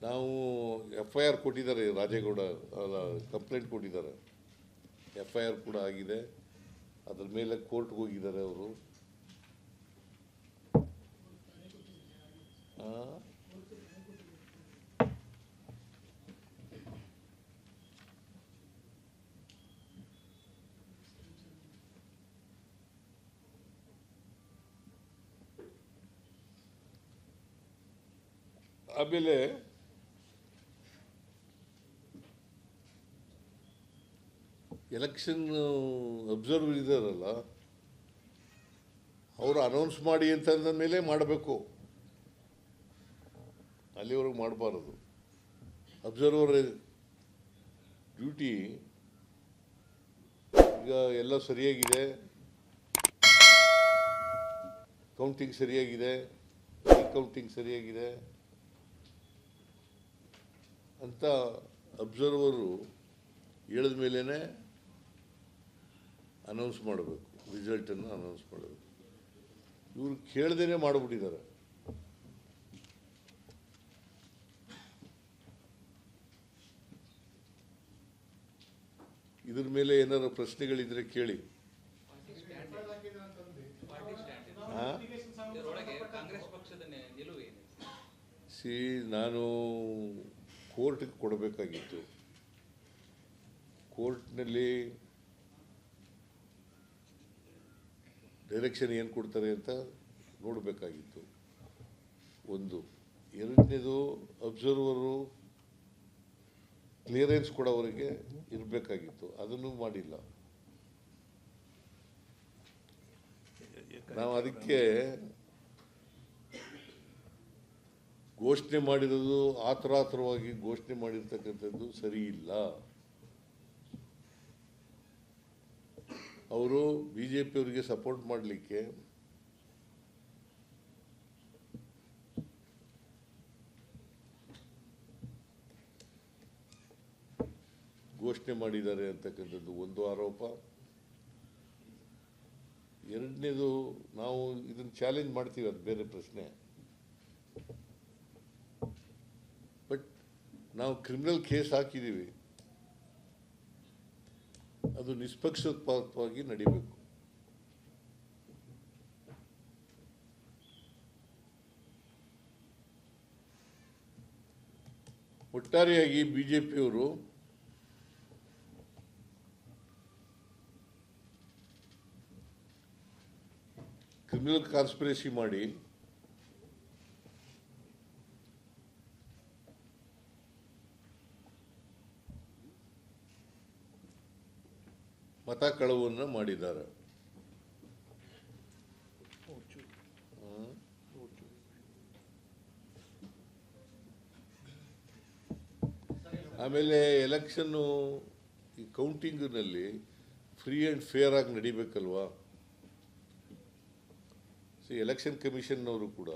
ನಾವು FIR ಕೊಟ್ಟಿದ್ದಾರೆ, Rajegowda complaint ಕೊಟ್ಟಿದ್ದಾರೆ. FIR ಕೂಡ ಆಗಿದೆ. ಅದ್ರ ಮೇಲೆ ಕೋರ್ಟ್ಗೆ ಹೋಗಿದ್ದಾರೆ ಅವರು. ಆಮೇಲೆ ಎಲೆಕ್ಷನ್ ಅಬ್ಸರ್ವರ್ ಇದ್ದಾರಲ್ಲ, ಅವರು ಅನೌನ್ಸ್ ಮಾಡಿ ಅಂತಂದ ಮೇಲೆ ಮಾಡಬೇಕು, ಅಲ್ಲಿವರೆಗೂ ಮಾಡಬಾರದು. ಅಬ್ಸರ್ವರ್ ಡ್ಯೂಟಿ ಈಗ ಎಲ್ಲ ಸರಿಯಾಗಿದೆ, ಕೌಂಟಿಂಗ್ ಸರಿಯಾಗಿದೆ, ರೀಕೌಂಟಿಂಗ್ ಸರಿಯಾಗಿದೆ ಅಂತ ಅಬ್ಸರ್ವರು ಹೇಳಿದ ಮೇಲೇ ಅನೌನ್ಸ್ ಮಾಡಬೇಕು, ರಿಸಲ್ಟನ್ನು ಅನೌನ್ಸ್ ಮಾಡಬೇಕು. ಇವರು ಕೇಳ್ದೇನೆ ಮಾಡಿಬಿಟ್ಟಿದ್ದಾರೆ. ಇದ್ರ ಮೇಲೆ ಏನಾದ್ರು ಪ್ರಶ್ನೆಗಳಿದ್ರೆ ಕೇಳಿ. ನಾನು ಕೋರ್ಟ್ಗೆ ಕೊಡಬೇಕಾಗಿತ್ತು. ಕೋರ್ಟ್ನಲ್ಲಿ ಡೈರೆಕ್ಷನ್ ಏನು ಕೊಡ್ತಾರೆ ಅಂತ ನೋಡಬೇಕಾಗಿತ್ತು. ಒಂದು. ಎರಡನೇದು, ಅಬ್ಸರ್ವರು ಕ್ಲಿಯರೆನ್ಸ್ ಕೊಡೋವರೆಗೆ ಇರಬೇಕಾಗಿತ್ತು, ಅದನ್ನು ಮಾಡಿಲ್ಲ. ನಾವು ಅದಕ್ಕೆ ಘೋಷಣೆ ಮಾಡಿರೋದು ಆತುರಾತುರವಾಗಿ ಘೋಷಣೆ ಮಾಡಿರ್ತಕ್ಕಂಥದ್ದು ಸರಿ ಇಲ್ಲ. ಅವರು BJP ಅವರಿಗೆ ಸಪೋರ್ಟ್ ಮಾಡಲಿಕ್ಕೆ ಘೋಷಣೆ ಮಾಡಿದ್ದಾರೆ ಅಂತಕ್ಕಂಥದ್ದು ಒಂದು ಆರೋಪ. ಎರಡನೇದು, ನಾವು ಇದನ್ನು ಚಾಲೆಂಜ್ ಮಾಡ್ತೀವಿ, ಅದು ಬೇರೆ ಪ್ರಶ್ನೆ. ಬಟ್ ನಾವು ಕ್ರಿಮಿನಲ್ ಕೇಸ್ ಹಾಕಿದ್ದೀವಿ, ಅದು ನಿಷ್ಪಕ್ಷಪಾತವಾಗಿ ನಡೀಬೇಕು. ಒಟ್ಟಾರೆಯಾಗಿ BJPಯವರು ಕ್ರಿಮಿನಲ್ ಕಾನ್ಸ್ಪಿರಸಿ ಮಾಡಿ ಮತ ಕಳವನ್ನು ಮಾಡಿದ್ದಾರೆ. ಆಮೇಲೆ ಎಲೆಕ್ಷನ್ನು ಈ ಕೌಂಟಿಂಗ್ನಲ್ಲಿ ಫ್ರೀ ಆ್ಯಂಡ್ ಫೇರ್ ಆಗಿ ನಡಿಬೇಕಲ್ವಾ. ಎಲೆಕ್ಷನ್ ಕಮಿಷನ್ನವರು ಕೂಡ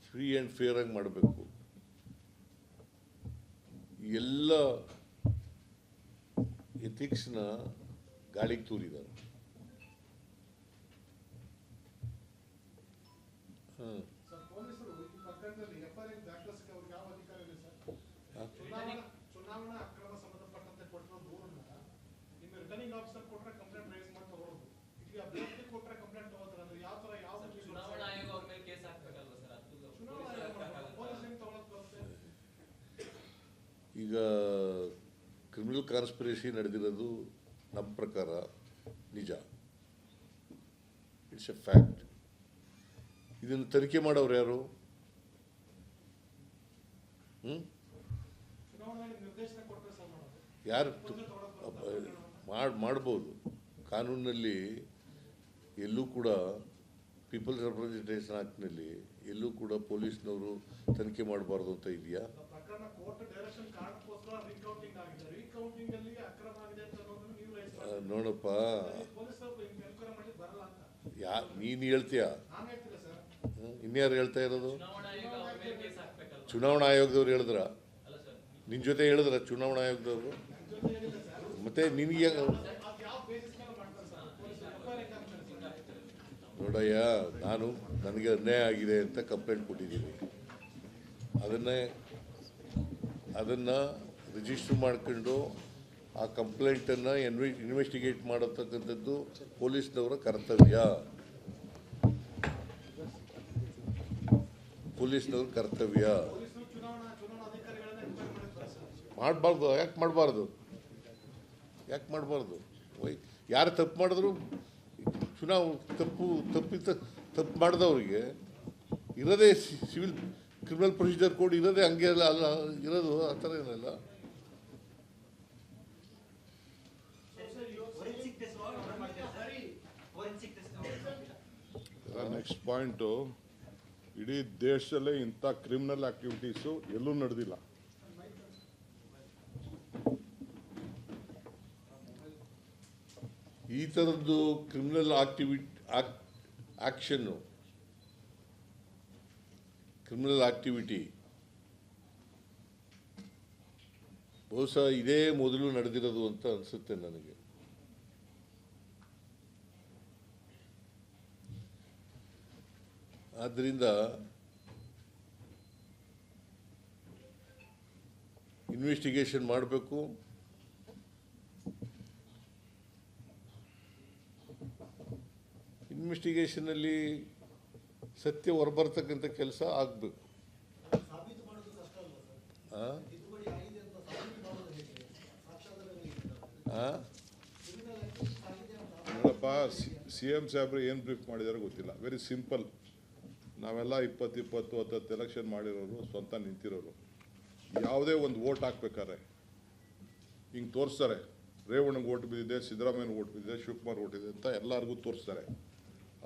ಫ್ರೀ ಆ್ಯಂಡ್ ಫೇರ್ ಆಗಿ ಮಾಡಬೇಕು. ಎಲ್ಲ ಎಥಿಕ್ಸ್ನ ಗಾಳಿಗೆ ತೂರಿದ್ದಾರೆ. ಈಗ ಕ್ರಿಮಿನಲ್ ಕಾನ್ಸ್ಪಿರಸಿ ನಡೆದಿರೋದು ನಮ್ಮ ಪ್ರಕಾರ ನಿಜ, ಇಟ್ಸ್ ಎ ಫ್ಯಾಕ್ಟ್. ಇದನ್ನು ತನಿಖೆ ಮಾಡೋರು ಯಾರು? ಯಾರು ಮಾಡ್ಬೋದು. ಕಾನೂನಿನಲ್ಲಿ ಎಲ್ಲೂ ಕೂಡ ಪೀಪಲ್ಸ್ ರೆಪ್ರೆಸೆಂಟೇಷನ್ ಆ್ಯಕ್ಟ್ನಲ್ಲಿ ಎಲ್ಲೂ ಕೂಡ ಪೊಲೀಸ್ನವರು ತನಿಖೆ ಮಾಡಬಾರ್ದು ಅಂತ ಇದೆಯಾ? ನೋಡಪ್ಪ, ನೀನು ಹೇಳ್ತೀಯ, ಇನ್ಯಾರು ಹೇಳ್ತಾ ಇರೋದು? ಚುನಾವಣಾ ಆಯೋಗದವ್ರು ಹೇಳಿದ್ರ? ನಿನ್ನ ಜೊತೆ ಹೇಳಿದ್ರ ಚುನಾವಣಾ ಆಯೋಗದವರು? ಮತ್ತೆ ನಿನಗೆ ನೋಡಯ್ಯ, ನನಗೆ ಅನ್ಯಾಯ ಆಗಿದೆ ಅಂತ ಕಂಪ್ಲೇಂಟ್ ಕೊಟ್ಟಿದ್ದೀನಿ. ಅದನ್ನು ರಿಜಿಸ್ಟರ್ ಮಾಡ್ಕೊಂಡು ಆ ಕಂಪ್ಲೇಂಟನ್ನು ಇನ್ವೆಸ್ಟಿಗೇಟ್ ಮಾಡತಕ್ಕಂಥದ್ದು ಪೊಲೀಸ್ನವರ ಕರ್ತವ್ಯ. ಮಾಡಬಾರ್ದು. ಯಾಕೆ ಮಾಡಬಾರ್ದು? ಯಾರು ತಪ್ಪು ಮಾಡಿದ್ರು ತಪ್ಪು ಮಾಡಿದವ್ರಿಗೆ ಇರೋದೇ ಸಿವಿಲ್ ಕ್ರಿಮಿನಲ್ ಪ್ರೊಸೀಜರ್ ಕೋಡ್ ಇರೋದೇ ಹಂಗೆ ಅಲ್ಲ ಇರೋದು, ಆ ಥರ ಏನಲ್ಲ. ನೆಕ್ಸ್ಟ್ ಪಾಯಿಂಟು, ಇಡೀ ದೇಶದಲ್ಲೇ ಇಂಥ ಕ್ರಿಮಿನಲ್ ಆಕ್ಟಿವಿಟೀಸು ಎಲ್ಲೂ ನಡೆದಿಲ್ಲ. ಈ ಥರದ್ದು ಕ್ರಿಮಿನಲ್ ಆಕ್ಟಿವಿಟಿ ಬಹುಶಃ ಇದೇ ಮೊದಲು ನಡೆದಿರೋದು ಅಂತ ಅನಿಸುತ್ತೆ ನನಗೆ. ಆದ್ದರಿಂದ ಇನ್ವೆಸ್ಟಿಗೇಷನ್ ಮಾಡಬೇಕು. ಇನ್ವೆಸ್ಟಿಗೇಷನಲ್ಲಿ ಸತ್ಯ ಹೊರಬರ್ತಕ್ಕಂಥ ಕೆಲಸ ಆಗಬೇಕು. ನೋಡಪ್ಪ, CM ಸಾಹೇಬ್ರು ಏನು ಬ್ರೀಫ್ ಮಾಡಿದಾರೆ ಗೊತ್ತಿಲ್ಲ. Very simple. ನಾವೆಲ್ಲ 20-20 ಎಲೆಕ್ಷನ್ ಮಾಡಿರೋರು, ಸ್ವಂತ ನಿಂತಿರೋರು. ಯಾವುದೇ ಒಂದು ವೋಟ್ ಹಾಕ್ಬೇಕಾದ್ರೆ ಹಿಂಗೆ ತೋರಿಸ್ತಾರೆ, ರೇವಣ್ಣಗೆ ಓಟ್ ಬಿದ್ದಿದೆ, ಸಿದ್ದರಾಮಯ್ಯನ ಓಟ್ ಬಿದ್ದಿದೆ, ಶಿವಕುಮಾರ್ ಓಟ್ ಇದೆ ಅಂತ ಎಲ್ಲರಿಗೂ ತೋರಿಸ್ತಾರೆ.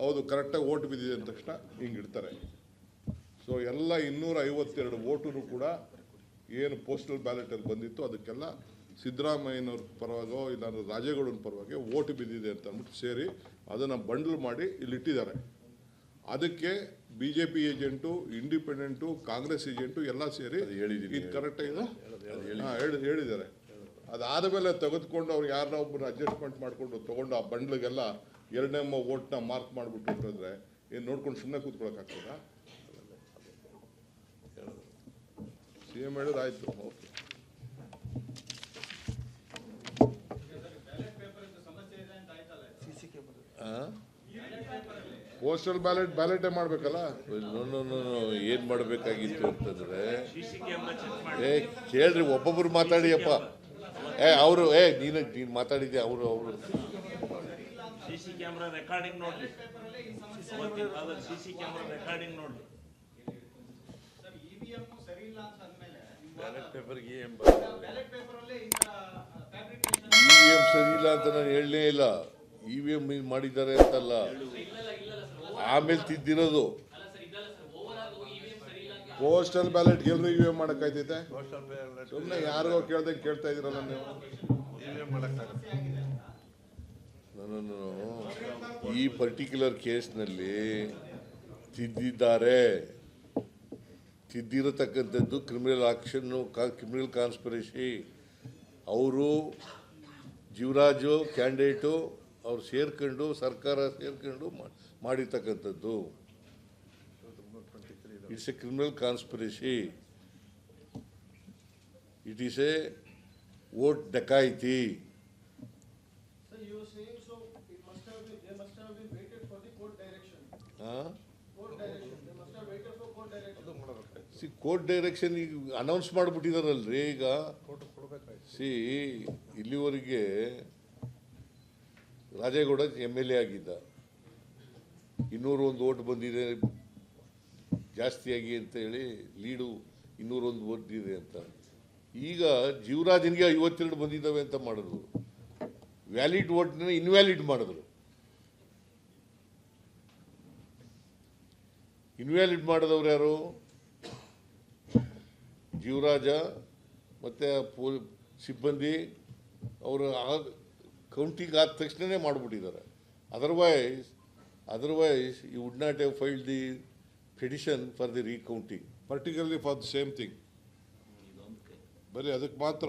ಹೌದು, ಕರೆಕ್ಟಾಗಿ ಓಟ್ ಬಿದ್ದಿದೆ ಅಂದ ತಕ್ಷಣ ಹಿಂಗೆ ಇಡ್ತಾರೆ. ಸೊ ಎಲ್ಲ 252 ವೋಟು ಕೂಡ ಏನು ಪೋಸ್ಟಲ್ ಬ್ಯಾಲೆಟಲ್ಲಿ ಬಂದಿತ್ತು ಅದಕ್ಕೆಲ್ಲ ಸಿದ್ದರಾಮಯ್ಯನವ್ರ ಪರವಾಗೋ ಇಲ್ಲ ರಾಜೇಗೌಡನ ಪರವಾಗಿ ಓಟ್ ಬಿದ್ದಿದೆ ಅಂತ ಅಂದ್ಬಿಟ್ಟು ಸೇರಿ ಅದನ್ನು ಬಂಡಲ್ ಮಾಡಿ ಇಲ್ಲಿಟ್ಟಿದ್ದಾರೆ. ಅದಕ್ಕೆ BJP agent, independent, Congress agent ಎಲ್ಲ ಸೇರಿ ಇದು ಕರೆಕ್ಟಾಗಿದೆ ಹೇಳಿದ್ದಾರೆ. ಅದಾದ ಮೇಲೆ ತೆಗೆದುಕೊಂಡು ಅವ್ರು ಯಾರನ್ನ ಒಬ್ಬರು ಅಡ್ಜಸ್ಟ್ಮೆಂಟ್ ಮಾಡಿಕೊಂಡು ತೊಗೊಂಡು ಆ ಬಂಡ್ಲಿಗೆಲ್ಲ 2ನೇ ವೋಟ್ನ ಮಾರ್ಕ್ ಮಾಡಿಬಿಟ್ಟು ಅಂತಂದರೆ ಏನು ನೋಡ್ಕೊಂಡು ಸುಮ್ಮನೆ ಕೂತ್ಕೊಳ್ಳೋಕ್ಕಾಗ್ತದ? CM ಹೇಳಿದ್ರೆ ಆಯಿತು. ಓಕೆ. ಪೋಸ್ಟಲ್ ಬ್ಯಾಲೆಟೇ ಮಾಡಬೇಕಲ್ಲ. ಏನು ಮಾಡಬೇಕಾಗಿತ್ತು ಅಂತಂದರೆ, ಕೇಳ್ರಿ, ಒಬ್ಬೊಬ್ರು ಮಾತಾಡಿಯಪ್ಪ. ಅವರು ನೀನು ಮಾತಾಡಿದ್ದೆ. ಅವರು CC ಕ್ಯಾಮ್ರಾ ರೆಕಾರ್ಡಿಂಗ್ ನೋಡ್ರಿ. CC ಕ್ಯಾಮ್ರಾ ರೆಕಾರ್ಡಿಂಗ್ ನೋಡ್ರಿ. EVM ಸರಿ ಇಲ್ಲ ಅಂತ ಅಂದ್ಮೇಲೆ ಬ್ಯಾಲೆಟ್ ಪೇಪರ್ಗೆ EVM ಸರಿ ಇಲ್ಲ ಅಂತ ನಾನು ಹೇಳಲೇ ಇಲ್ಲ. EVM ಮಾಡಿದ್ದಾರೆ ಅಂತಲ್ಲ, ಆಮೇಲೆ ತಿದ್ದಿರೋದು. ಪೋಸ್ಟಲ್ ಬ್ಯಾಲೆಟ್ ಎಲ್ಲರೂ EVM ಮಾಡೋಕ್ಕಾಯ್ತೈತೆ? ಸುಮ್ಮನೆ ಯಾರಿಗೋ ಕೇಳ್ದಂಗೆ ಕೇಳ್ತಾ ಇದ್ದೀರಲ್ಲ ನೀವು. ನಾನು ಈ ಪರ್ಟಿಕ್ಯುಲರ್ ಕೇಸ್ನಲ್ಲಿ ತಿದ್ದಿರತಕ್ಕಂಥದ್ದು ಕ್ರಿಮಿನಲ್ ಕಾನ್ಸ್ಪಿರಸಿ. ಅವರು ಜೀವರಾಜು ಕ್ಯಾಂಡಿಡೇಟು ಅವ್ರು ಸೇರ್ಕೊಂಡು, ಸರ್ಕಾರ ಸೇರ್ಕೊಂಡು ಮಾಡಿರ್ತಕ್ಕಂಥದ್ದು. It's a criminal conspiracy. It is a vote ಡಕಾಯಿತಿ. ಕೋರ್ಟ್ ಡೈರೆಕ್ಷನ್ ಈಗ ಅನೌನ್ಸ್ ಮಾಡಿಬಿಟ್ಟಿದಾರಲ್ರಿ. ಈಗ ಇಲ್ಲಿವರೆಗೆ ರಾಜೇಗೌಡ MLA ಆಗಿದ್ದ, 201 ವೋಟ್ ಬಂದಿದೆ ಜಾಸ್ತಿಯಾಗಿ ಅಂತ ಹೇಳಿ ಲೀಡು 201 ವೋಟ್ ಇದೆ ಅಂತ. ಈಗ ಜೀವರಾಜನಿಗೆ 52 ಬಂದಿದ್ದಾವೆ ಅಂತ ಮಾಡಿದ್ರು. ವ್ಯಾಲಿಡ್ ವೋಟ್ನ ಇನ್ವ್ಯಾಲಿಡ್ ಮಾಡಿದ್ರು. ಇನ್ವ್ಯಾಲಿಡ್ ಮಾಡಿದವ್ರು ಯಾರು? ಜೀವರಾಜ ಮತ್ತು ಸಿಬ್ಬಂದಿ. ಅವರು ಕೌಂಟಿಂಗ್ ಆದ ತಕ್ಷಣವೇ ಮಾಡಿಬಿಟ್ಟಿದ್ದಾರೆ. Otherwise you would not have filed the petition for the recounting. Particularly for the same thing. ಬರೀ ಅದಕ್ಕೆ ಮಾತ್ರ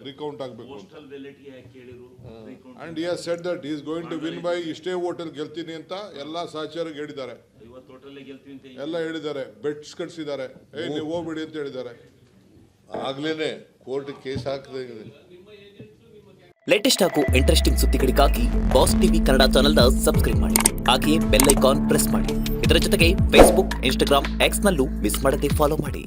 ರಿಕೌಂಟ್ ಆಗಬೇಕು ಅಂತ. ಪೋಸ್ಟಲ್ ಬ್ಯಾಲೆಟ್ಗೆ ಯಾಕೆ ಕೇಳಿರು? Recount and he has said that he is going to win by ಇಷ್ಟೇ ಓಟಲ್ಲಿ ಗೆಲ್ತೀನಿ ಅಂತ ಎಲ್ಲ ಸಹಚರಿಗೆ ಹೇಳಿದ್ದಾರೆ, ಇವತ್ತು ಟೋಟಲ್ ಗೆಲ್ತೀವಿ ಅಂತ ಎಲ್ಲ ಹೇಳಿದ್ದಾರೆ, ಬೆಟ್ಸ್ ಕಟ್ಸಿದ್ದಾರೆ, ನೀವು ಹೋಗ್ಬಿಡಿ ಅಂತ ಹೇಳಿದ್ದಾರೆ. ಆಗ್ಲೇನೆ ಕೋರ್ಟ್ ಕೇಸ್ ಹಾಕದೆ ಲೇಟೆಸ್ಟ್ ಹಾಗೂ ಇಂಟ್ರೆಸ್ಟಿಂಗ್ ಸುದ್ದಿಗಳಿಗಾಗಿ ಬಾಸ್ ಟಿವಿ ಕನ್ನಡ ಚಾನೆಲ್ನ ಸಬ್ಸ್ಕ್ರೈಬ್ ಮಾಡಿ. ಹಾಗೆಯೇ ಬೆಲ್ ಐಕಾನ್ ಪ್ರೆಸ್ ಮಾಡಿ. ಇದರ ಜೊತೆಗೆ ಫೇಸ್ಬುಕ್, ಇನ್ಸ್ಟಾಗ್ರಾಮ್, ಎಕ್ಸ್ನಲ್ಲೂ ಮಿಸ್ ಮಾಡದೆ ಫಾಲೋ ಮಾಡಿ.